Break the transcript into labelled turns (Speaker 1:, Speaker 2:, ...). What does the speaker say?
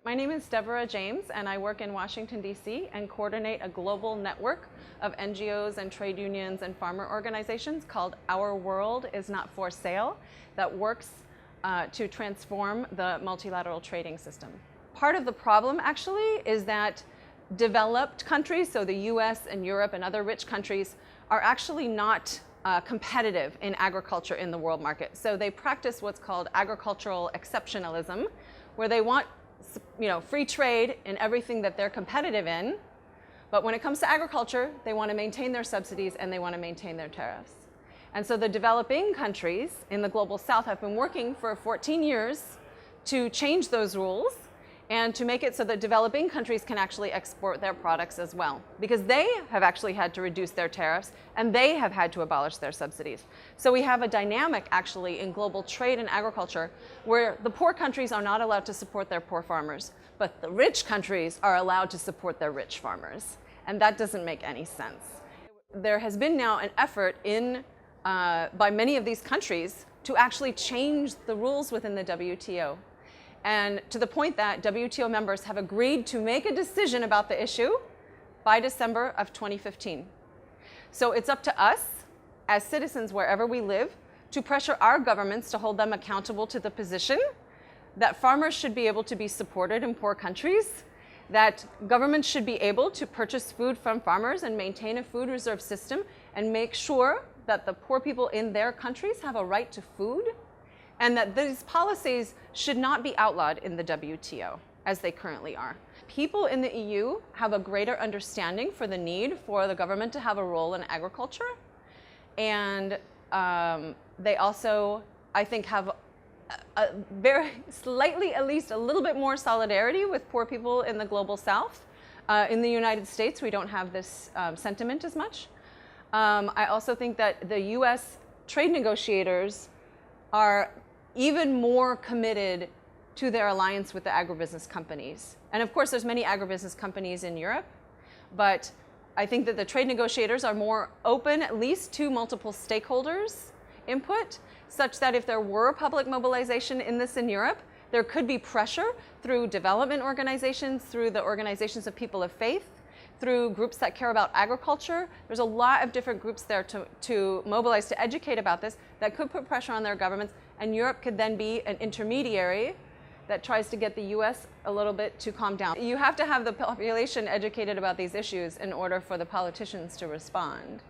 Speaker 1: My name is Deborah James, and I work in Washington, D.C. and coordinate a global network of NGOs and trade unions and farmer organizations called Our World Is Not For Sale that works to transform the multilateral trading system. Part of the problem actually is that developed countries, so the US and Europe and other rich countries, are actually not competitive in agriculture in the world market. So they practice what's called agricultural exceptionalism, where they want free trade in everything that they're competitive in, but when it comes to agriculture, they want to maintain their subsidies and they want to maintain their tariffs. And so the developing countries in the global south have been working for 14 years to change those rules and to make it so that developing countries can actually export their products as well, because they have actually had to reduce their tariffs and they have had to abolish their subsidies. So we have a dynamic actually in global trade and agriculture where the poor countries are not allowed to support their poor farmers, but the rich countries are allowed to support their rich farmers. And that doesn't make any sense. There has been now an effort by many of these countries to actually change the rules within the WTO. And to the point that WTO members have agreed to make a decision about the issue by December of 2015. So it's up to us, as citizens wherever we live, to pressure our governments to hold them accountable to the position that farmers should be able to be supported in poor countries, that governments should be able to purchase food from farmers and maintain a food reserve system and make sure that the poor people in their countries have a right to food, and that these policies should not be outlawed in the WTO, as they currently are. People in the EU have a greater understanding for the need for the government to have a role in agriculture, and they also, I think, have a very slightly, at least a little bit more solidarity with poor people in the global south. In the United States, we don't have this sentiment as much. I also think that the US trade negotiators are even more committed to their alliance with the agribusiness companies. And of course, there's many agribusiness companies in Europe, but I think that the trade negotiators are more open, at least to multiple stakeholders' input, such that if there were public mobilization in this in Europe, there could be pressure through development organizations, through the organizations of people of faith, through groups that care about agriculture. There's a lot of different groups there to mobilize, to educate about this, that could put pressure on their governments, and Europe could then be an intermediary that tries to get the US a little bit to calm down. You have to have the population educated about these issues in order for the politicians to respond.